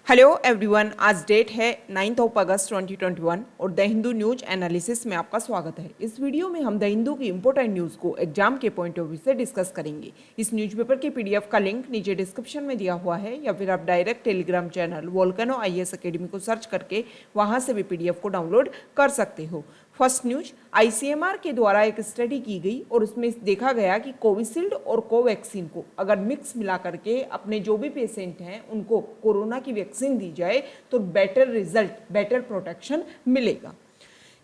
Hello everyone, आज date है 9 अगस्त 2021 और द हिंदू न्यूज एनालिसिस में आपका स्वागत है। इस वीडियो में हम द हिंदू की इंपॉर्टेंट न्यूज़ को एग्जाम के पॉइंट ऑफ व्यू से डिस्कस करेंगे। इस न्यूज़पेपर के पीडीएफ का लिंक नीचे डिस्क्रिप्शन में दिया हुआ है या फिर आप direct Telegram channel volcano IAS academy को सर्च करके वहां से भी पीडीएफ को डाउनलोड कर सकते हो। फर्स्ट न्यूज, ICMR के द्वारा एक स्टडी की गई और उसमें देखा गया कि कोविशील्ड और कोवैक्सीन को अगर मिक्स मिला करके अपने जो भी पेशेंट हैं उनको कोरोना की वैक्सीन दी जाए तो बेटर रिजल्ट, बेटर प्रोटेक्शन मिलेगा।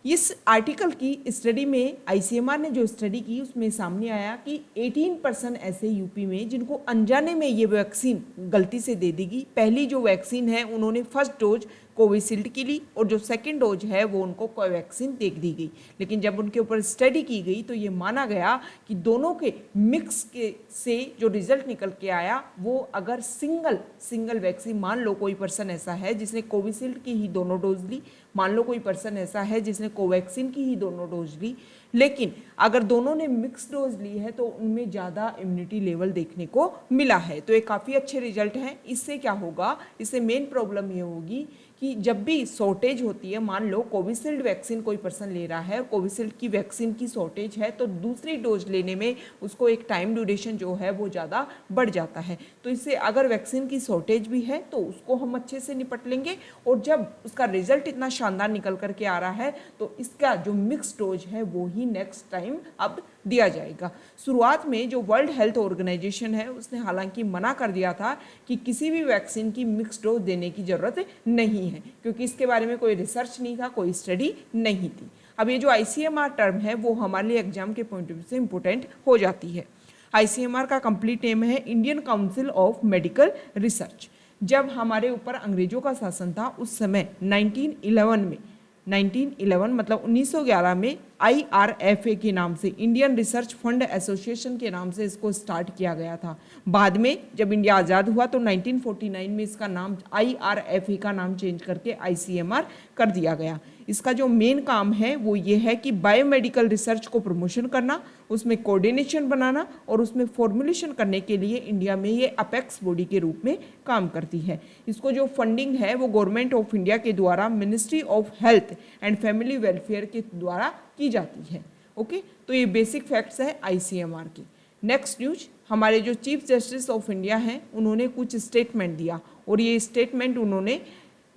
इस आर्टिकल की स्टडी में ICMR ने जो स्टडी की उसमें सामने आया कि 18% ऐसे यूपी में जिनको अनजाने में ये वैक्सीन गलती से दे दी गई। पहली जो वैक्सीन है उन्होंने फर्स्ट डोज कोविशील्ड की ली और जो सेकंड डोज है वो उनको कोवैक्सीन दे दी गई। लेकिन जब उनके ऊपर स्टडी की गई तो ये माना गया कि दोनों के मिक्स के से जो रिजल्ट निकल के आया वो अगर सिंगल वैक्सीन, मान लो कोई पर्सन ऐसा है जिसने कोविशील्ड की ही दोनों डोज ली, मान लो कोई पर्सन ऐसा है जिसने कोवैक्सीन की ही दोनों डोज ली, लेकिन अगर दोनों ने मिक्स डोज ली है तो उनमें ज़्यादा इम्यूनिटी लेवल देखने को मिला है। तो ये काफ़ी अच्छे रिजल्ट हैं। इससे क्या होगा, इससे मेन प्रॉब्लम ये होगी कि जब भी शॉर्टेज होती है, मान लो कोविशील्ड वैक्सीन कोई पर्सन ले रहा है और कोविशील्ड की वैक्सीन की शॉर्टेज है तो दूसरी डोज लेने में उसको एक टाइम ड्यूरेशन जो है वो ज़्यादा बढ़ जाता है। तो इससे अगर वैक्सीन की शॉर्टेज भी है तो उसको हम अच्छे से निपट लेंगे और जब उसका रिजल्ट इतना शानदार निकल करके आ रहा है तो इसका जो मिक्स डोज है वो ही नेक्स्ट टाइम अब दिया जाएगा। शुरुआत में जो वर्ल्ड हेल्थ ऑर्गेनाइजेशन है उसने हालांकि मना कर दिया था कि किसी भी वैक्सीन की मिक्स डोज देने की ज़रूरत नहीं है, क्योंकि इसके बारे में कोई रिसर्च नहीं था, कोई स्टडी नहीं थी। अब ये जो ICMR टर्म है वो हमारे लिए एग्जाम के पॉइंट ऑफ व्यू से इंपॉर्टेंट हो जाती है। ICMR का कंप्लीट नेम है Indian council of medical research. जब हमारे ऊपर अंग्रेजों का शासन था उस समय 1911 मतलब 1911 में IRFA के नाम से, इंडियन रिसर्च फंड एसोसिएशन के नाम से इसको स्टार्ट किया गया था। बाद में जब इंडिया आज़ाद हुआ तो 1949 में इसका नाम IRFA का नाम चेंज करके ICMR कर दिया गया। इसका जो मेन काम है वो ये है कि बायोमेडिकल रिसर्च को प्रमोशन करना, उसमें कोऑर्डिनेशन बनाना और उसमें फॉर्मुलेशन करने के लिए इंडिया में ये अपेक्स बॉडी के रूप में काम करती है। इसको जो फंडिंग है वो गवर्नमेंट ऑफ इंडिया के द्वारा ministry of health and family welfare के द्वारा की जाती है। ओके, तो ये बेसिक फैक्ट्स है ICMR की। नेक्स्ट न्यूज, हमारे जो चीफ जस्टिस ऑफ इंडिया हैं उन्होंने कुछ स्टेटमेंट दिया और ये स्टेटमेंट उन्होंने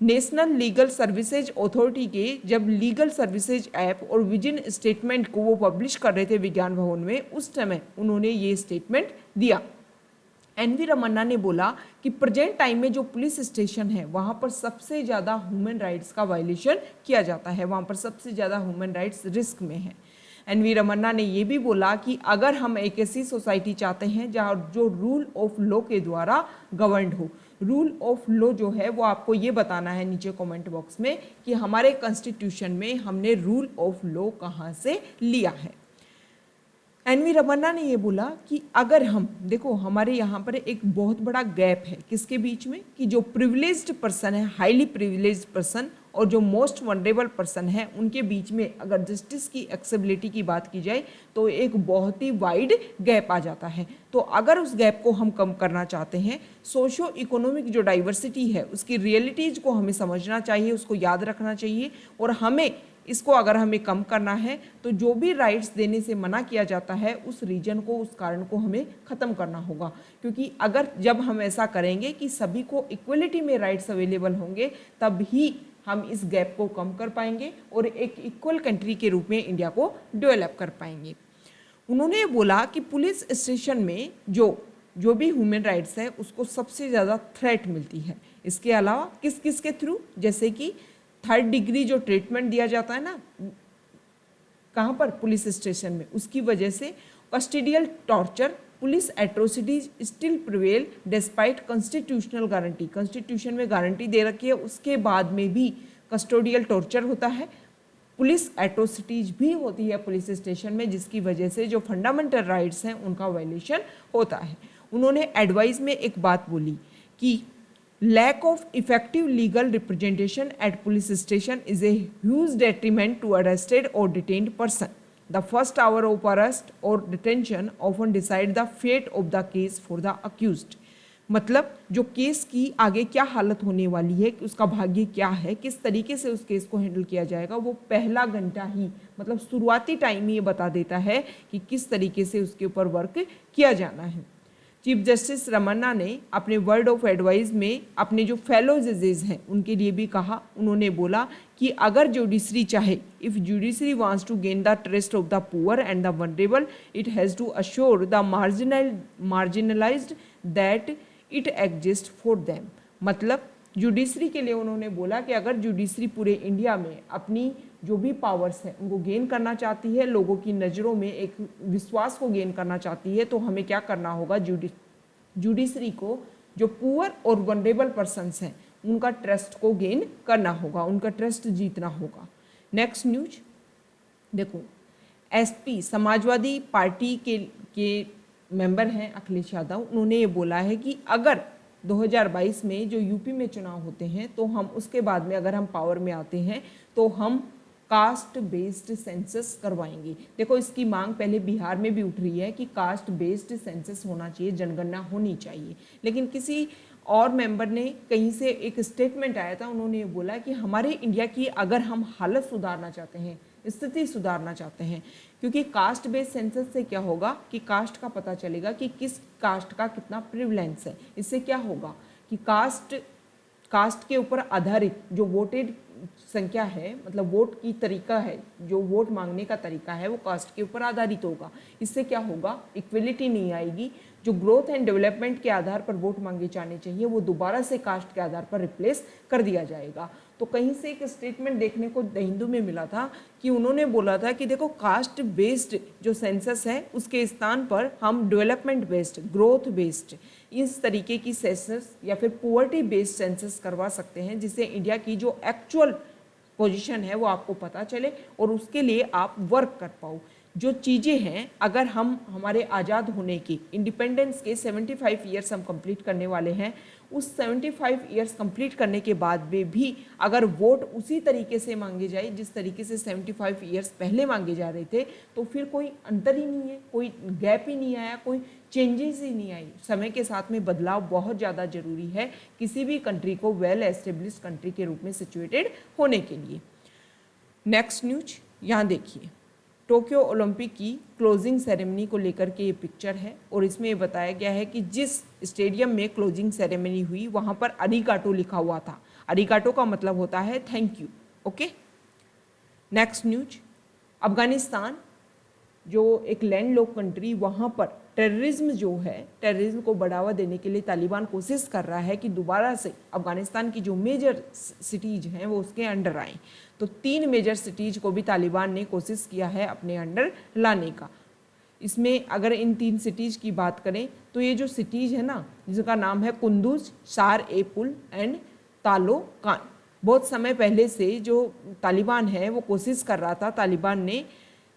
नेशनल लीगल सर्विसेज अथॉरिटी के जब लीगल सर्विसेज ऐप और विजन स्टेटमेंट को वो पब्लिश कर रहे थे विज्ञान भवन में, उस समय उन्होंने ये स्टेटमेंट दिया। NV रमन्ना ने बोला कि प्रेजेंट टाइम में जो पुलिस स्टेशन है वहाँ पर सबसे ज़्यादा ह्यूमन राइट्स का वायलेशन किया जाता है, वहाँ पर सबसे ज़्यादा ह्यूमन राइट्स रिस्क में है। NV रमन्ना ने ये भी बोला कि अगर हम एक ऐसी सोसाइटी चाहते हैं जहाँ जो रूल ऑफ लॉ के द्वारा गवर्नड हो, रूल ऑफ लॉ जो है वो आपको ये बताना है नीचे कमेंट बॉक्स में कि हमारे कॉन्स्टिट्यूशन में हमने रूल ऑफ लॉ कहाँ से लिया है। NV रमन्ना ने ये बोला कि अगर हम देखो, हमारे यहाँ पर एक बहुत बड़ा गैप है किसके बीच में, कि जो प्रिविलेज्ड पर्सन है, हाईली प्रिविलेज्ड पर्सन और जो मोस्ट वनरेबल पर्सन है उनके बीच में अगर जस्टिस की एक्सेसिबिलिटी की बात की जाए तो एक बहुत ही वाइड गैप आ जाता है। तो अगर उस गैप को हम कम करना चाहते हैं, सोशो इकोनॉमिक जो डाइवर्सिटी है उसकी रियलिटीज़ को हमें समझना चाहिए, उसको याद रखना चाहिए और हमें इसको अगर हमें कम करना है तो जो भी राइट्स देने से मना किया जाता है उस रीजन को, उस कारण को हमें ख़त्म करना होगा। क्योंकि अगर जब हम ऐसा करेंगे कि सभी को इक्वलिटी में राइट्स अवेलेबल होंगे तब ही हम इस गैप को कम कर पाएंगे और एक इक्वल कंट्री के रूप में इंडिया को डेवलप कर पाएंगे। उन्होंने बोला कि पुलिस स्टेशन में जो भी ह्यूमन राइट्स है उसको सबसे ज़्यादा थ्रेट मिलती है। इसके अलावा किस किस के थ्रू, जैसे कि 3rd डिग्री जो ट्रीटमेंट दिया जाता है ना, कहाँ पर, पुलिस स्टेशन में, उसकी वजह से custodial torture, police atrocities still prevail despite constitutional guarantee. Constitution में गारंटी दे रखी है, उसके बाद में भी कस्टोडियल टॉर्चर होता है, पुलिस एट्रोसिटीज भी होती है पुलिस स्टेशन में, जिसकी वजह से जो फंडामेंटल राइट्स हैं उनका वायलेशन होता है। उन्होंने एडवाइस में एक बात बोली कि lack of effective legal representation at police station is a huge detriment to arrested or detained person. The first hour of arrest or detention often decide the fate of the case for the accused. मतलब जो case की आगे क्या हालत होने वाली है, उसका भाग्य क्या है, किस तरीके से उस केस को हैंडल किया जाएगा, वो पहला घंटा ही मतलब शुरुआती टाइम ही ये बता देता है कि किस तरीके से उसके ऊपर वर्क किया जाना है। चीफ जस्टिस रमन्ना ने अपने वर्ड ऑफ एडवाइस में अपने जो फेलो जजेस हैं उनके लिए भी कहा। उन्होंने बोला कि अगर जुडिशरी चाहे, if judiciary wants to gain the trust of the poor and the vulnerable, it has to assure the marginalised that it exist for them. मतलब जुडिशरी के लिए उन्होंने बोला कि अगर जुडिशरी पूरे इंडिया में अपनी जो भी पावर्स हैं उनको गेन करना चाहती है, लोगों की नज़रों में एक विश्वास को गेन करना चाहती है, तो हमें क्या करना होगा, जुडिशरी को जो पुअर और वनरेबल पर्सन्स हैं उनका ट्रस्ट को गेन करना होगा, उनका ट्रस्ट जीतना होगा। नेक्स्ट न्यूज देखो, एसपी समाजवादी पार्टी के मेंबर हैं अखिलेश यादव, उन्होंने ये बोला है कि अगर 2022 में जो यूपी में चुनाव होते हैं तो हम उसके बाद में अगर हम पावर में आते हैं तो हम कास्ट बेस्ड सेंसस करवाएंगे। देखो इसकी मांग पहले बिहार में भी उठ रही है कि कास्ट बेस्ड सेंसस होना चाहिए, जनगणना होनी चाहिए, लेकिन किसी और मेंबर ने कहीं से एक स्टेटमेंट आया था, उन्होंने ये बोला कि हमारे इंडिया की अगर हम हालत सुधारना चाहते हैं, स्थिति सुधारना चाहते हैं, क्योंकि कास्ट बेस्ड सेंसस से क्या होगा कि कास्ट का पता चलेगा कि किस कास्ट का कितना प्रिविलेंस है। इससे क्या होगा कि कास्ट के ऊपर आधारित जो वोटेड संख्या है, मतलब वोट की तरीका है, जो वोट मांगने का तरीका है वो कास्ट के ऊपर आधारित होगा। इससे क्या होगा, इक्वलिटी नहीं आएगी। जो ग्रोथ एंड डेवलपमेंट के आधार पर वोट मांगे जाने चाहिए वो दोबारा से कास्ट के आधार पर रिप्लेस कर दिया जाएगा। तो कहीं से एक स्टेटमेंट देखने को द हिंदू में मिला था कि उन्होंने बोला था कि देखो कास्ट बेस्ड जो सेंसस है उसके स्थान पर हम डेवलपमेंट बेस्ड, ग्रोथ बेस्ड इस तरीके की सेंसस या फिर पुअर्टी बेस्ड सेंसस करवा सकते हैं, जिससे इंडिया की जो एक्चुअल पोजीशन है वो आपको पता चले और उसके लिए आप वर्क कर पाओ। जो चीज़ें हैं, अगर हम हमारे आज़ाद होने की इंडिपेंडेंस के 75 ईयर्स हम कंप्लीट करने वाले हैं, उस 75 ईयर्स कंप्लीट करने के बाद भी अगर वोट उसी तरीके से मांगे जाए जिस तरीके से 75 ईयर्स पहले मांगे जा रहे थे, तो फिर कोई अंतर ही नहीं है, कोई गैप ही नहीं आया, कोई चेंजेस ही नहीं आई। समय के साथ में बदलाव बहुत ज़्यादा जरूरी है किसी भी कंट्री को वेल एस्टेब्लिश्ड कंट्री के रूप में सिचुएटेड होने के लिए। नेक्स्ट न्यूज यहाँ देखिए, टोक्यो ओलंपिक की क्लोजिंग सेरेमनी को लेकर के ये पिक्चर है और इसमें ये बताया गया है कि जिस स्टेडियम में क्लोजिंग सेरेमनी हुई वहाँ पर अरिगाटो लिखा हुआ था। अरिगाटो का मतलब होता है thank you. Okay, next news, Afghanistan जो एक लैंडलॉक कंट्री, वहाँ पर टेररिज्म जो है, टेररिज्म को बढ़ावा देने के लिए तालिबान कोशिश कर रहा है कि दोबारा से अफगानिस्तान की जो मेजर सिटीज़ हैं वो उसके अंडर आएँ। तो 3 मेजर सिटीज़ को भी तालिबान ने कोशिश किया है अपने अंडर लाने का। इसमें अगर इन 3 सिटीज़ की बात करें तो ये जो सिटीज़ है ना, जिसका नाम है कुंदूज, शार-ए-पुल एंड तालोकान, बहुत समय पहले से जो तालिबान है वो कोशिश कर रहा था। तालिबान ने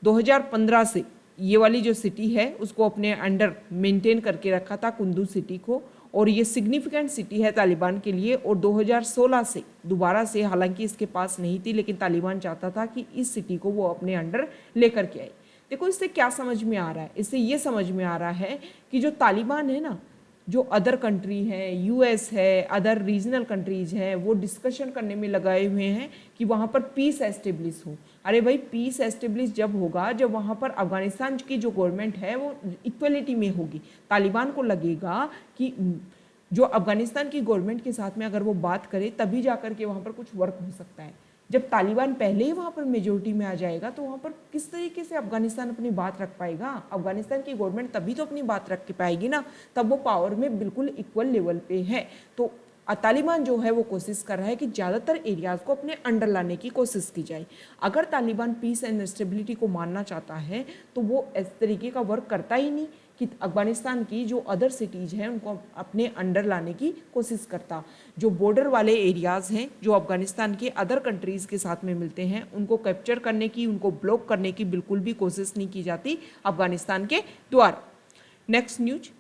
2015 से ये वाली जो सिटी है उसको अपने अंडर मेंटेन करके रखा था, कुंदूज सिटी को, और ये सिग्निफिकेंट सिटी है तालिबान के लिए। और 2016 से दोबारा से, हालांकि इसके पास नहीं थी, लेकिन तालिबान चाहता था कि इस सिटी को वो अपने अंडर लेकर के आए। देखो इससे क्या समझ में आ रहा है, इससे ये समझ में आ रहा है कि जो तालिबान है ना, जो अदर कंट्री हैं, यूएस है, अदर रीजनल कंट्रीज हैं, वो डिस्कशन करने में लगाए हुए हैं कि वहाँ पर पीस एस्टेब्लिश हो। अरे भाई, पीस एस्टेब्लिश जब होगा जब वहाँ पर अफगानिस्तान की जो गवर्नमेंट है वो इक्वलिटी में होगी। तालिबान को लगेगा कि जो अफगानिस्तान की गवर्नमेंट के साथ में अगर वो बात करे तभी जाकर के वहाँ पर कुछ वर्क हो सकता है। जब तालिबान पहले ही वहाँ पर मेजोरिटी में आ जाएगा तो वहाँ पर किस तरीके से अफगानिस्तान अपनी बात रख पाएगा? अफगानिस्तान की गवर्नमेंट तभी तो अपनी बात रख के पाएगी ना, तब वो पावर में बिल्कुल इक्वल लेवल पे है। तो तालिबान जो है वो कोशिश कर रहा है कि ज़्यादातर एरियाज़ को अपने अंडर लाने की कोशिश की जाए। अगर तालिबान पीस एंड स्टेबिलिटी को मानना चाहता है तो वो इस तरीके का वर्क करता ही नहीं कि अफगानिस्तान की जो अदर सिटीज़ हैं उनको अपने अंडर लाने की कोशिश करता। जो बॉर्डर वाले एरियाज़ हैं जो अफगानिस्तान के अदर कंट्रीज़ के साथ में मिलते हैं, उनको कैप्चर करने की, उनको ब्लॉक करने की बिल्कुल भी कोशिश नहीं की जाती अफगानिस्तान के द्वारा। नेक्स्ट न्यूज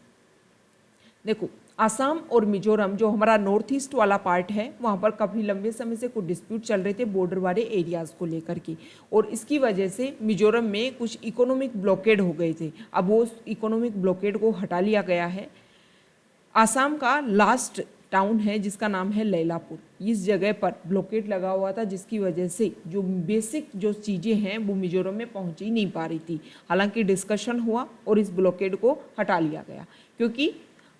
देखो, आसाम और मिजोरम जो हमारा नॉर्थ ईस्ट वाला पार्ट है, वहाँ पर काफ़ी लंबे समय से कुछ डिस्प्यूट चल रहे थे बॉर्डर वाले एरियाज़ को लेकर के, और इसकी वजह से मिजोरम में कुछ इकोनॉमिक ब्लॉकेड हो गए थे। अब वो इकोनॉमिक ब्लॉकेड को हटा लिया गया है। आसाम का लास्ट टाउन है जिसका नाम है लैलापुर। इस जगह पर ब्लॉकेड लगा हुआ था जिसकी वजह से जो बेसिक जो चीज़ें हैं वो मिजोरम में पहुंच ही नहीं पा रही थी। हालांकि डिस्कशन हुआ और इस ब्लॉकेड को हटा लिया गया, क्योंकि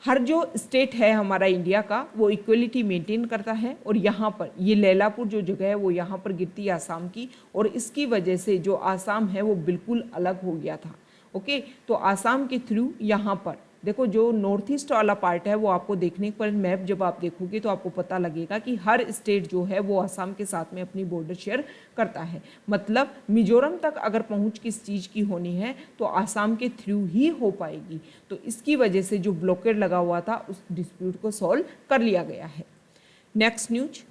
हर जो स्टेट है हमारा इंडिया का वो इक्वलिटी मेंटेन करता है, और यहाँ पर ये लैलापुर जो जगह है वो यहाँ पर गिरती है आसाम की, और इसकी वजह से जो आसाम है वो बिल्कुल अलग हो गया था। ओके, तो आसाम के थ्रू यहाँ पर देखो जो नॉर्थ ईस्ट वाला पार्ट है वो आपको देखने पर मैप जब आप देखोगे तो आपको पता लगेगा कि हर स्टेट जो है वो आसाम के साथ में अपनी बॉर्डर शेयर करता है। मतलब मिजोरम तक अगर पहुंच किस चीज़ की होनी है तो आसाम के थ्रू ही हो पाएगी। तो इसकी वजह से जो ब्लॉकेड लगा हुआ था उस डिस्प्यूट को सॉल्व कर लिया गया है। नेक्स्ट न्यूज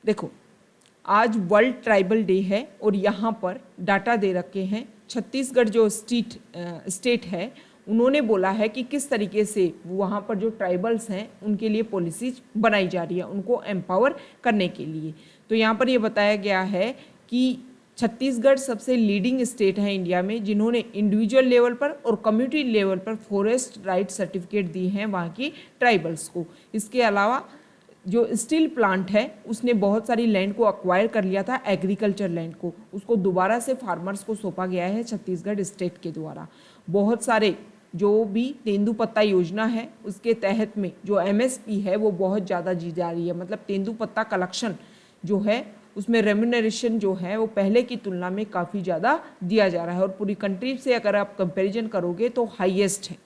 देखो, आज वर्ल्ड ट्राइबल डे है और यहाँ पर डाटा दे रखे हैं। छत्तीसगढ़ जो स्टेट है उन्होंने बोला है कि किस तरीके से वहाँ पर जो ट्राइबल्स हैं उनके लिए पॉलिसीज बनाई जा रही है उनको एम्पावर करने के लिए। तो यहाँ पर ये बताया गया है कि छत्तीसगढ़ सबसे लीडिंग स्टेट है इंडिया में जिन्होंने इंडिविजुअल लेवल पर और कम्युनिटी लेवल पर फॉरेस्ट राइट सर्टिफिकेट दी हैं वहाँ की ट्राइबल्स को। इसके अलावा जो स्टील प्लांट है उसने बहुत सारी लैंड को अक्वायर कर लिया था, एग्रीकल्चर लैंड को, उसको दोबारा से फार्मर्स को सौंपा गया है छत्तीसगढ़ स्टेट के द्वारा। बहुत सारे जो भी तेंदुपत्ता योजना है उसके तहत में जो एमएसपी है वो बहुत ज़्यादा दी जा रही है। मतलब तेंदुपत्ता कलेक्शन जो है उसमें रेम्यूनरेशन जो है वो पहले की तुलना में काफ़ी ज़्यादा दिया जा रहा है, और पूरी कंट्री से अगर आप कंपैरिजन करोगे तो हाईएस्ट है।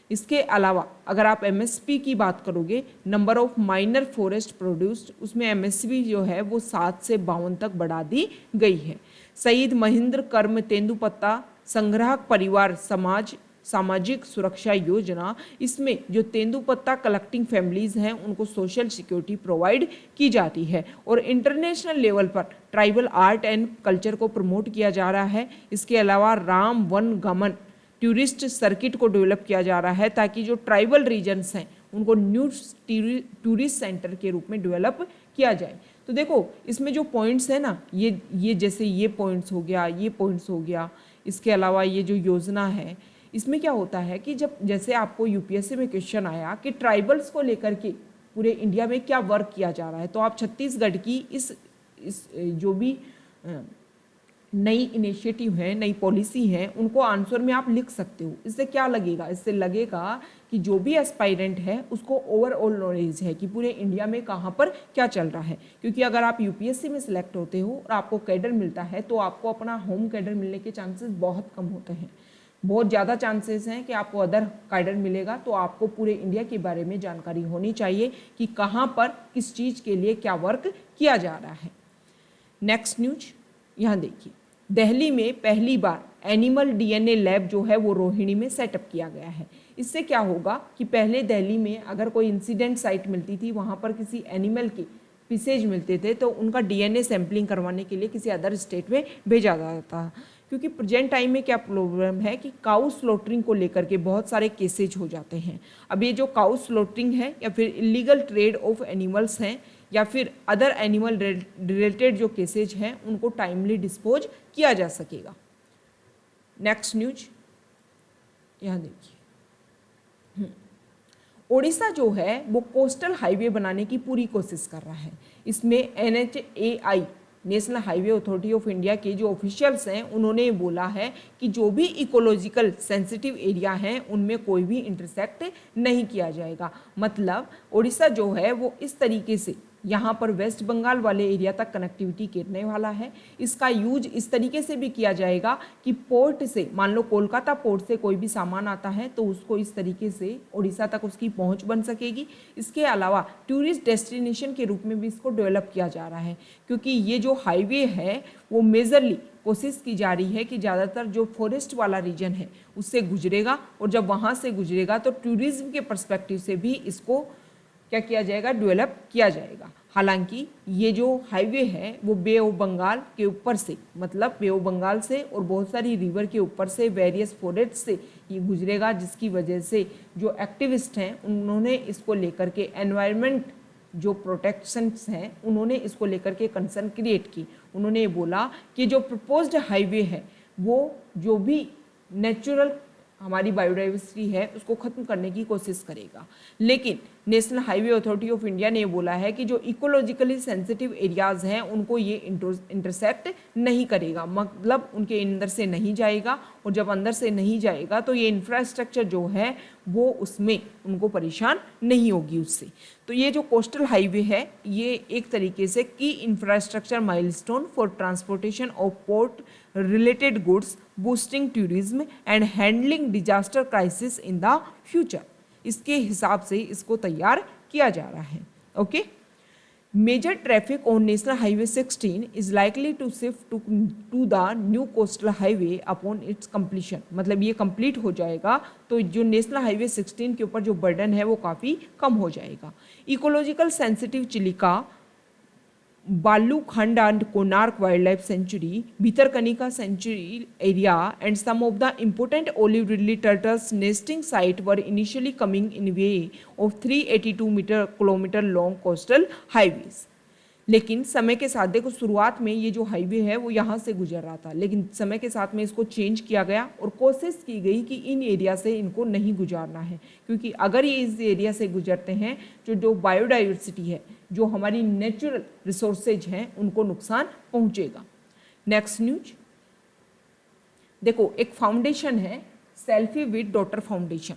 इसके अलावा अगर आप एमएसपी की बात करोगे, number of minor forest produced, उसमें एमएसपी जो है वो 7 से 52 तक बढ़ा दी गई है। शहीद महेंद्र कर्म तेंदुपत्ता संग्राहक परिवार समाज सामाजिक सुरक्षा योजना, इसमें जो तेंदुपत्ता कलेक्टिंग फैमिलीज हैं उनको सोशल सिक्योरिटी प्रोवाइड की जाती है, और इंटरनेशनल लेवल पर ट्राइबल आर्ट एंड कल्चर को प्रमोट किया जा रहा है। इसके अलावा राम वन गमन टूरिस्ट सर्किट को डेवलप किया जा रहा है ताकि जो ट्राइबल रीजन्स हैं उनको न्यू टूरिस्ट सेंटर के रूप में डेवलप किया जाए। तो देखो इसमें जो पॉइंट्स है ना, ये जैसे ये पॉइंट्स हो गया, ये पॉइंट्स हो गया, इसके अलावा ये जो योजना है इसमें क्या होता है कि जब जैसे आपको यूपीएससी में क्वेश्चन आया कि ट्राइबल्स को लेकर के पूरे इंडिया में क्या वर्क किया जा रहा है, तो आप छत्तीसगढ़ की इस जो भी नई इनिशिएटिव है, नई पॉलिसी है, उनको आंसर में आप लिख सकते हो। इससे क्या लगेगा, इससे लगेगा कि जो भी एस्पायरेंट है उसको ओवरऑल नॉलेज है कि पूरे इंडिया में कहाँ पर क्या चल रहा है। क्योंकि अगर आप यूपीएससी में सिलेक्ट होते हो और आपको कैडर मिलता है तो आपको अपना होम कैडर मिलने के चांसेस बहुत कम होते हैं। बहुत ज़्यादा चांसेस हैं कि आपको अदर कैडर मिलेगा। तो आपको पूरे इंडिया के बारे में जानकारी होनी चाहिए कि कहाँ पर किस चीज़ के लिए क्या वर्क किया जा रहा है। नेक्स्ट न्यूज यहाँ देखिए, दिल्ली में पहली बार एनिमल डीएनए लैब जो है वो रोहिणी में सेटअप किया गया है। इससे क्या होगा कि पहले दिल्ली में अगर कोई इंसिडेंट साइट मिलती थी, वहाँ पर किसी एनिमल के पीसेज मिलते थे तो उनका डीएनए सैंपलिंग करवाने के लिए किसी अदर स्टेट में भेजा जाता था। क्योंकि प्रेजेंट टाइम में क्या प्रॉब्लम है कि काउ स्लॉटरिंग को लेकर के बहुत सारे केसेज हो जाते हैं। अब ये जो काउ स्लॉटरिंग है या फिर इलीगल ट्रेड ऑफ एनिमल्स हैं या फिर अदर एनिमल रिलेटेड जो केसेज हैं उनको टाइमली डिस्पोज किया जा सकेगा। नेक्स्ट न्यूज यहाँ देखिए, ओडिशा जो है वो कोस्टल हाईवे बनाने की पूरी कोशिश कर रहा है। इसमें NHAI national highway authority of India के जो ऑफिशियल्स हैं उन्होंने बोला है कि जो भी इकोलॉजिकल सेंसिटिव एरिया हैं उनमें कोई भी इंटरसेक्ट नहीं किया जाएगा। मतलब ओडिशा जो है वो इस तरीके से यहाँ पर वेस्ट बंगाल वाले एरिया तक कनेक्टिविटी करने वाला है। इसका यूज इस तरीके से भी किया जाएगा कि पोर्ट से, मान लो कोलकाता पोर्ट से कोई भी सामान आता है तो उसको इस तरीके से ओडिशा तक उसकी पहुँच बन सकेगी। इसके अलावा टूरिस्ट डेस्टिनेशन के रूप में भी इसको डेवलप किया जा रहा है, क्योंकि ये जो हाईवे है वो मेजरली कोशिश की जा रही है कि ज़्यादातर जो फॉरेस्ट वाला रीजन है उससे गुजरेगा, और जब वहाँ से गुजरेगा तो टूरिज्म के पर्सपेक्टिव से भी इसको क्या किया जाएगा, डेवलप किया जाएगा। हालांकि ये जो हाईवे है वो बे ऑफ बंगाल के ऊपर से, मतलब बे ऑफ बंगाल से और बहुत सारी रिवर के ऊपर से वेरियस फॉरेस्ट से ये गुजरेगा, जिसकी वजह से जो एक्टिविस्ट हैं उन्होंने इसको लेकर के एनवायरनमेंट जो प्रोटेक्शंस हैं उन्होंने इसको लेकर के कंसर्न क्रिएट की। उन्होंने ये बोला कि जो प्रपोज्ड हाईवे है वो जो भी नेचुरल हमारी बायोडाइवर्सिटी है उसको ख़त्म करने की कोशिश करेगा। लेकिन national highway authority of India ने बोला है कि जो इकोलॉजिकली सेंसिटिव एरियाज़ हैं उनको ये इंटरसेप्ट नहीं करेगा, मतलब उनके अंदर से नहीं जाएगा, और जब अंदर से नहीं जाएगा तो ये इंफ्रास्ट्रक्चर जो है वो उसमें उनको परेशान नहीं होगी उससे। तो ये जो कोस्टल हाईवे है ये एक तरीके से की infrastructure milestone for transportation of port related goods, boosting tourism and handling disaster crisis in the future, इसके हिसाब से इसको तैयार किया जा रहा है। Okay, major traffic on national highway 16 is likely to shift to the new coastal highway upon its completion, मतलब ये कंप्लीट हो जाएगा तो जो नेशनल हाईवे 16 के ऊपर जो बर्डन है वो काफ़ी कम हो जाएगा। Ecological sensitive Chilika, Balukhand and Konark wildlife sanctuary, Bhitarkanika sanctuary area and some of the important olive ridley turtles nesting site were initially coming in way of 382 kilometre long coastal highways. लेकिन समय के साथ देखो शुरुआत में ये जो हाईवे है वो यहाँ से गुजर रहा था, लेकिन समय के साथ में इसको चेंज किया गया और कोशिश की गई कि इन एरिया से इनको नहीं गुजारना है, क्योंकि अगर ये इस एरिया से गुजरते हैं जो बायोडाइवर्सिटी है, जो हमारी नेचुरल रिसोर्सेज हैं, उनको नुकसान पहुँचेगा। नेक्स्ट न्यूज देखो, एक फाउंडेशन है सेल्फी विद डॉटर फाउंडेशन।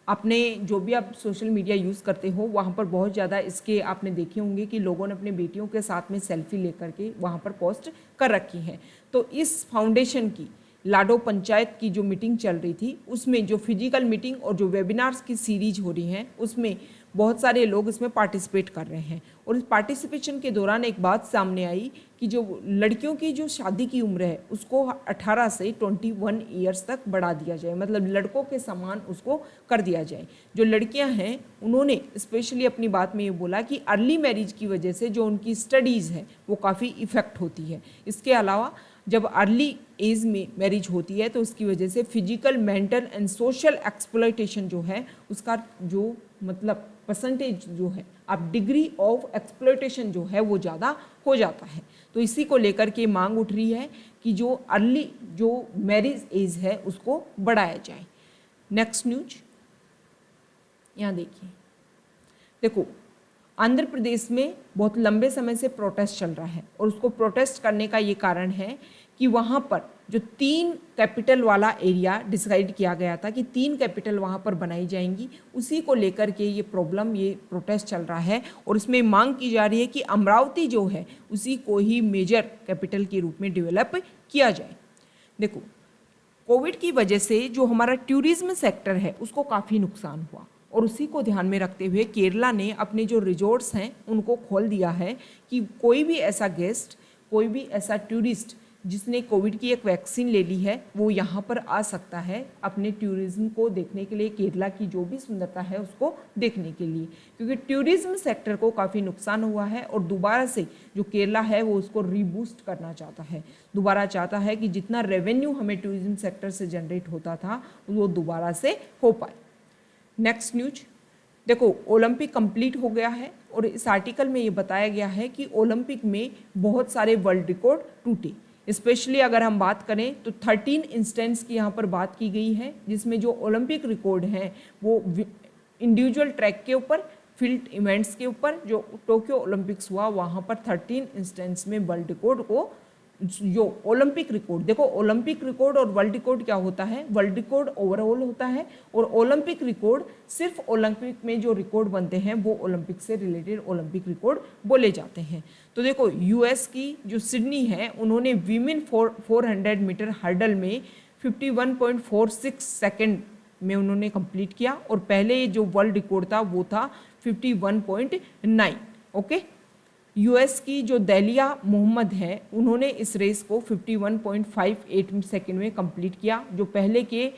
आपने जो भी आप सोशल मीडिया यूज़ करते हो वहाँ पर बहुत ज़्यादा इसके आपने देखे होंगे कि लोगों ने अपने बेटियों के साथ में सेल्फी लेकर के वहाँ पर पोस्ट कर रखी है। तो इस फाउंडेशन की लाडो पंचायत की जो मीटिंग चल रही थी उसमें जो फिजिकल मीटिंग और जो वेबिनार्स की सीरीज हो रही हैं उसमें बहुत सारे लोग इसमें पार्टिसिपेट कर रहे हैं। और इस पार्टिसिपेशन के दौरान एक बात सामने आई कि जो लड़कियों की जो शादी की उम्र है उसको 18 से 21 ईयर्स तक बढ़ा दिया जाए, मतलब लड़कों के समान उसको कर दिया जाए। जो लड़कियां हैं उन्होंने स्पेशली अपनी बात में ये बोला कि अर्ली मैरिज की वजह से जो उनकी स्टडीज़ है वो काफ़ी इफ़ेक्ट होती है। इसके अलावा जब अर्ली एज में मैरिज होती है तो उसकी वजह से physical, mental and social exploitation जो है उसका जो मतलब परसेंटेज जो है, अब डिग्री ऑफ एक्सप्लॉयटेशन जो है वो ज़्यादा हो जाता है। तो इसी को लेकर के मांग उठ रही है कि जो अर्ली जो मैरिज एज है उसको बढ़ाया जाए। नेक्स्ट न्यूज यहाँ देखिए, देखो आंध्र प्रदेश में बहुत लंबे समय से प्रोटेस्ट चल रहा है और उसको प्रोटेस्ट करने का ये कारण है कि वहाँ पर जो 3 कैपिटल वाला एरिया डिसाइड किया गया था कि 3 कैपिटल वहाँ पर बनाई जाएंगी, उसी को लेकर के ये प्रॉब्लम, ये प्रोटेस्ट चल रहा है। और इसमें मांग की जा रही है कि अमरावती जो है उसी को ही मेजर कैपिटल के रूप में डेवलप किया जाए। देखो कोविड की वजह से जो हमारा टूरिज्म सेक्टर है उसको काफ़ी नुकसान हुआ और उसी को ध्यान में रखते हुए केरला ने अपने जो रिजॉर्ट्स हैं उनको खोल दिया है कि कोई भी ऐसा गेस्ट, कोई भी ऐसा टूरिस्ट जिसने कोविड की एक वैक्सीन ले ली है वो यहाँ पर आ सकता है अपने टूरिज्म को देखने के लिए, केरला की जो भी सुंदरता है उसको देखने के लिए, क्योंकि टूरिज्म सेक्टर को काफ़ी नुकसान हुआ है और दोबारा से जो केरला है वो उसको रीबूस्ट करना चाहता है। दोबारा चाहता है कि जितना रेवेन्यू हमें टूरिज्म सेक्टर से जनरेट होता था वो दोबारा से हो पाए। नेक्स्ट न्यूज देखो, ओलंपिक कंप्लीट हो गया है और इस आर्टिकल में ये बताया गया है कि ओलंपिक में बहुत सारे वर्ल्ड रिकॉर्ड टूटे। स्पेशली अगर हम बात करें तो 13 इंस्टेंस की यहाँ पर बात की गई है, जिसमें जो ओलंपिक रिकॉर्ड हैं वो इंडिविजुअल ट्रैक के ऊपर, फील्ड इवेंट्स के ऊपर, जो टोक्यो ओलंपिक्स हुआ वहाँ पर 13 इंस्टेंस में वर्ल्ड रिकॉर्ड को जो ओलंपिक रिकॉर्ड, देखो ओलंपिक रिकॉर्ड और वर्ल्ड रिकॉर्ड क्या होता है, वर्ल्ड रिकॉर्ड ओवरऑल होता है और ओलंपिक रिकॉर्ड सिर्फ ओलंपिक में जो रिकॉर्ड बनते हैं वो ओलंपिक से रिलेटेड ओलंपिक रिकॉर्ड बोले जाते हैं। तो देखो यूएस की जो सिडनी है उन्होंने वीमेन 400 मीटर हर्डल में 51.46 सेकेंड में उन्होंने कंप्लीट किया और पहले जो वर्ल्ड रिकॉर्ड था वो था 51.9। ओके, यूएस की जो दलिया मोहम्मद है उन्होंने इस रेस को 51.58 सेकेंड में कंप्लीट किया, जो पहले के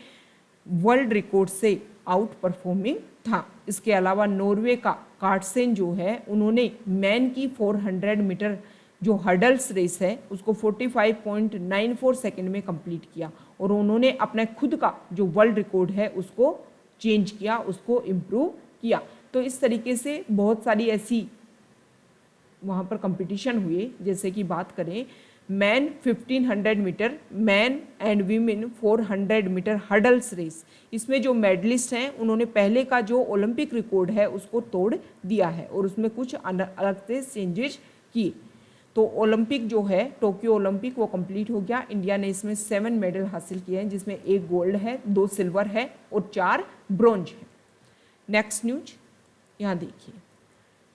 वर्ल्ड रिकॉर्ड से आउट परफॉर्मिंग था। इसके अलावा नॉर्वे का कार्टसेन जो है उन्होंने मैन की 400 मीटर जो हर्डल्स रेस है उसको 45.94 सेकेंड में कंप्लीट किया और उन्होंने अपना खुद का जो वर्ल्ड रिकॉर्ड है उसको चेंज किया, उसको इम्प्रूव किया। तो इस तरीके से बहुत सारी ऐसी वहाँ पर कंपटीशन हुए, जैसे कि बात करें man 1500 metre, man and women 400 metre hurdles race. इसमें जो मेडलिस्ट हैं उन्होंने पहले का जो ओलंपिक रिकॉर्ड है उसको तोड़ दिया है और उसमें कुछ अलग से चेंजेस किए। तो ओलंपिक जो है टोक्यो ओलंपिक वो कंप्लीट हो गया। इंडिया ने इसमें 7 मेडल हासिल किए हैं, जिसमें 1 गोल्ड है, 2 सिल्वर है और 4 ब्रॉन्ज है। नेक्स्ट न्यूज यहाँ देखिए,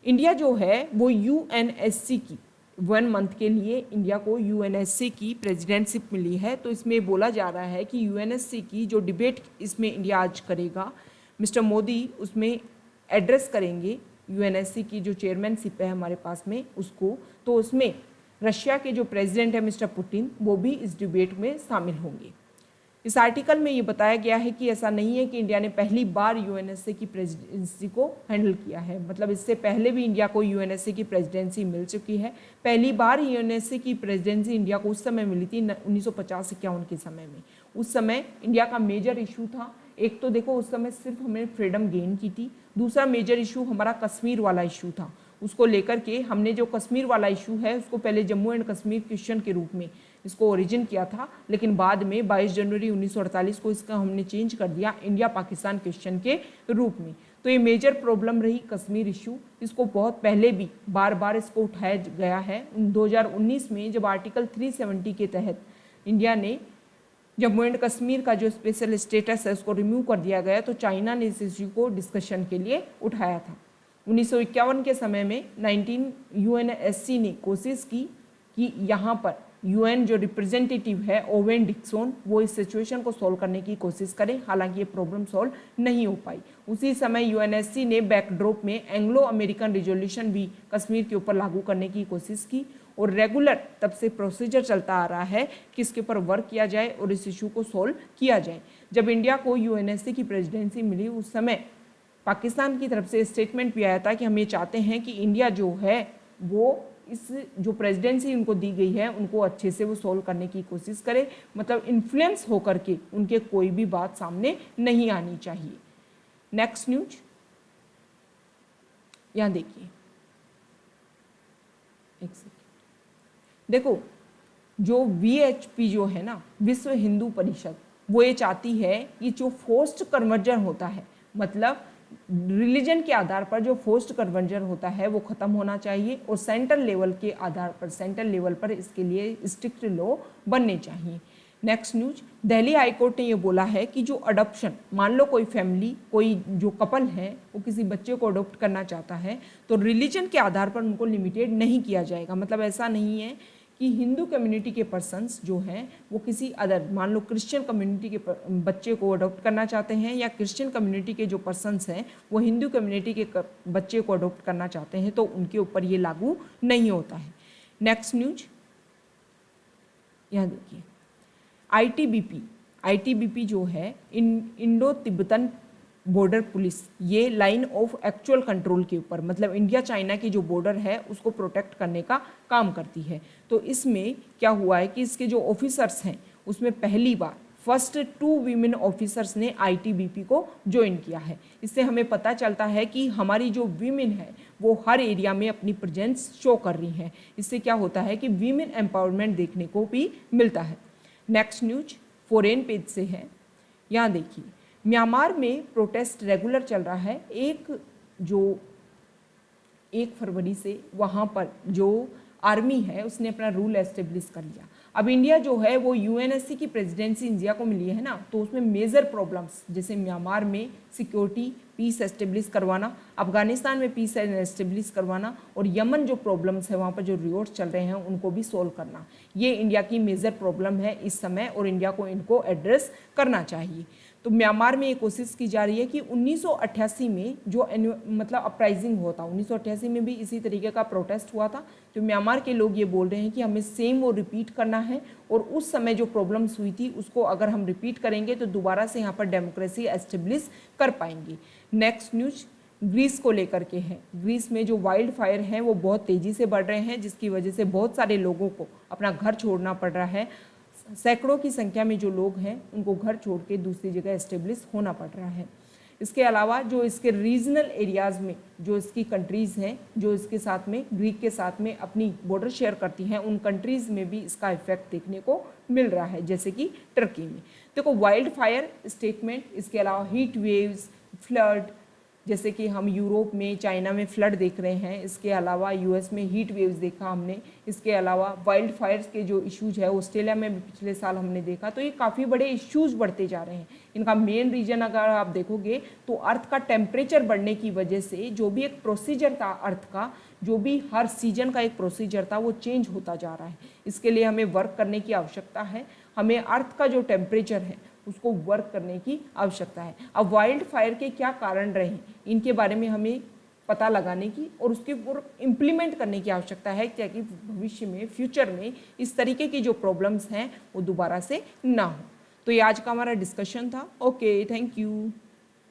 इंडिया जो है वो यूएनएससी की 1 मंथ के लिए इंडिया को यूएनएससी की प्रेसिडेंटशिप मिली है। तो इसमें बोला जा रहा है कि यूएनएससी की जो डिबेट इसमें इंडिया आज करेगा, मिस्टर मोदी उसमें एड्रेस करेंगे यूएनएससी की जो चेयरमैनशिप है हमारे पास में उसको। तो उसमें रशिया के जो प्रेसिडेंट है मिस्टर पुतिन वो भी इस डिबेट में शामिल होंगे। इस आर्टिकल में ये बताया गया है कि ऐसा नहीं है कि इंडिया ने पहली बार यूएनएससी की प्रेसिडेंसी को हैंडल किया है, मतलब इससे पहले भी इंडिया को यूएनएससी की प्रेसिडेंसी मिल चुकी है। पहली बार यूएनएससी की प्रेसिडेंसी इंडिया को उस समय मिली थी 1950-51 के समय में। उस समय इंडिया का मेजर इशू था, एक तो देखो उस समय सिर्फ हमने फ्रीडम गेन की थी, दूसरा मेजर इशू हमारा कश्मीर वाला इशू था। उसको लेकर के हमने जो कश्मीर वाला इशू है उसको पहले जम्मू एंड कश्मीर क्वेश्चन के रूप में इसको ओरिजिन किया था, लेकिन बाद में 22 जनवरी 1948 को इसका हमने चेंज कर दिया इंडिया पाकिस्तान क्वेश्चन के रूप में। तो ये मेजर प्रॉब्लम रही कश्मीर इशू, इसको बहुत पहले भी बार बार इसको उठाया गया है। 2019 में जब आर्टिकल 370 के तहत इंडिया ने जम्मू एंड कश्मीर का जो स्पेशल स्टेटस है उसको रिमूव कर दिया गया, तो चाइना ने इस इशू को डिस्कशन के लिए उठाया था। 1951 के समय में यूएनएससी ने कोशिश की कि यहाँ पर यूएन जो रिप्रेजेंटेटिव है ओवेन डिक्सन वो इस सिचुएशन को सॉल्व करने की कोशिश करें, हालांकि ये प्रॉब्लम सॉल्व नहीं हो पाई। उसी समय यूएनएससी ने बैकड्रॉप में एंग्लो अमेरिकन रिजोल्यूशन भी कश्मीर के ऊपर लागू करने की कोशिश की और रेगुलर तब से प्रोसीजर चलता आ रहा है कि इसके ऊपर वर्क किया जाए और इस इशू को सॉल्व किया जाए। जब इंडिया को यूएनएससी की प्रेसिडेंसी मिली उस समय पाकिस्तान की तरफ से स्टेटमेंट भी आया था कि हम ये चाहते हैं कि इंडिया जो है वो इस जो प्रेसिडेंसी उनको दी गई है उनको अच्छे से वो सॉल्व करने की कोशिश करे, मतलब इन्फ्लुएंस होकर के उनके कोई भी बात सामने नहीं आनी चाहिए। नेक्स्ट न्यूज यहाँ देखिए, एक सेकेंड देखो, जो वीएचपी जो है ना विश्व हिंदू परिषद वो ये चाहती है कि जो फोर्स्ड कन्वर्जन होता है, मतलब रिलीजन के आधार पर जो फोर्स्ड कन्वर्जन होता है वो खत्म होना चाहिए और सेंट्रल लेवल के आधार पर सेंट्रल लेवल पर इसके लिए स्ट्रिक्ट लॉ बनने चाहिए। नेक्स्ट न्यूज, दिल्ली हाईकोर्ट ने ये बोला है कि जो अडॉप्शन, मान लो कोई फैमिली कोई जो कपल है वो किसी बच्चे को अडॉप्ट करना चाहता है तो रिलीजन के आधार पर उनको लिमिटेड नहीं किया जाएगा। मतलब ऐसा नहीं है कि हिंदू कम्युनिटी के पर्सन्स जो हैं वो किसी अदर, मान लो क्रिश्चियन कम्युनिटी के बच्चे को अडॉप्ट करना चाहते हैं या क्रिश्चियन कम्युनिटी के जो पर्सन्स हैं वो हिंदू कम्युनिटी के बच्चे को अडॉप्ट करना चाहते हैं तो उनके ऊपर ये लागू नहीं होता है। नेक्स्ट न्यूज यहाँ देखिए, आईटीबीपी जो है इंडो तिब्बतन बॉर्डर पुलिस, ये लाइन ऑफ एक्चुअल कंट्रोल के ऊपर, मतलब इंडिया चाइना की जो बॉर्डर है उसको प्रोटेक्ट करने का काम करती है। तो इसमें क्या हुआ है कि इसके जो ऑफिसर्स हैं उसमें पहली बार फर्स्ट 2 वीमेन ऑफिसर्स ने आईटीबीपी को ज्वाइन किया है। इससे हमें पता चलता है कि हमारी जो वीमेन है वो हर एरिया में अपनी प्रेजेंस शो कर रही हैं। इससे क्या होता है कि वीमेन एम्पावरमेंट देखने को भी मिलता है। नेक्स्ट न्यूज फॉरेन पेज से है, यहाँ देखिए, म्यांमार में प्रोटेस्ट रेगुलर चल रहा है। 1 फरवरी से वहाँ पर जो आर्मी है उसने अपना रूल एस्टेब्लिश कर लिया। अब इंडिया जो है वो यूएनएससी की प्रेसिडेंसी इंडिया को मिली है ना, तो उसमें मेजर प्रॉब्लम्स जैसे म्यांमार में सिक्योरिटी पीस एस्टेब्लिश करवाना, अफगानिस्तान में पीस एस्टेब्लिश करवाना और यमन जो प्रॉब्लम्स है वहाँ पर जो रिवॉर्ड्स चल रहे हैं उनको भी सोल्व करना, ये इंडिया की मेजर प्रॉब्लम है इस समय और इंडिया को इनको एड्रेस करना चाहिए। तो म्यांमार में ये कोशिश की जा रही है कि 1988 में जो मतलब अपराइजिंग हुआ था, 1988 में भी इसी तरीके का प्रोटेस्ट हुआ था। तो म्यांमार के लोग ये बोल रहे हैं कि हमें सेम वो रिपीट करना है और उस समय जो प्रॉब्लम्स हुई थी उसको अगर हम रिपीट करेंगे तो दोबारा से यहाँ पर डेमोक्रेसी एस्टेब्लिश कर पाएंगे। नेक्स्ट न्यूज ग्रीस को लेकर के है। ग्रीस में जो वाइल्ड फायर हैं वो बहुत तेज़ी से बढ़ रहे हैं जिसकी वजह से बहुत सारे लोगों को अपना घर छोड़ना पड़ रहा है। सैकड़ों की संख्या में जो लोग हैं उनको घर छोड़ के दूसरी जगह एस्टेब्लिश होना पड़ रहा है। इसके अलावा जो इसके रीजनल एरियाज़ में जो इसकी कंट्रीज़ हैं, जो इसके साथ में ग्रीक के साथ में अपनी बॉर्डर शेयर करती हैं, उन कंट्रीज़ में भी इसका इफेक्ट देखने को मिल रहा है, जैसे कि टर्की में। देखो वाइल्ड फायर स्टेटमेंट, इसके अलावा हीट वेव्स, फ्लड, जैसे कि हम यूरोप में, चाइना में फ्लड देख रहे हैं, इसके अलावा यूएस में हीट वेव्स देखा हमने, इसके अलावा वाइल्ड फायर्स के जो इश्यूज है ऑस्ट्रेलिया में भी पिछले साल हमने देखा। तो ये काफ़ी बड़े इश्यूज बढ़ते जा रहे हैं। इनका मेन रीजन अगर आप देखोगे तो अर्थ का टेम्परेचर बढ़ने की वजह से जो भी एक प्रोसीजर था अर्थ का, जो भी हर सीजन का एक प्रोसीजर था, वो चेंज होता जा रहा है। इसके लिए हमें वर्क करने की आवश्यकता है। हमें अर्थ का जो टेम्परेचर है उसको वर्क करने की आवश्यकता है। अब वाइल्ड फायर के क्या कारण रहे, इनके बारे में हमें पता लगाने की और उसके ऊपर इम्प्लीमेंट करने की आवश्यकता है, ताकि भविष्य में, फ्यूचर में इस तरीके की जो प्रॉब्लम्स हैं वो दोबारा से ना हो। तो ये आज का हमारा डिस्कशन था। Okay, thank you.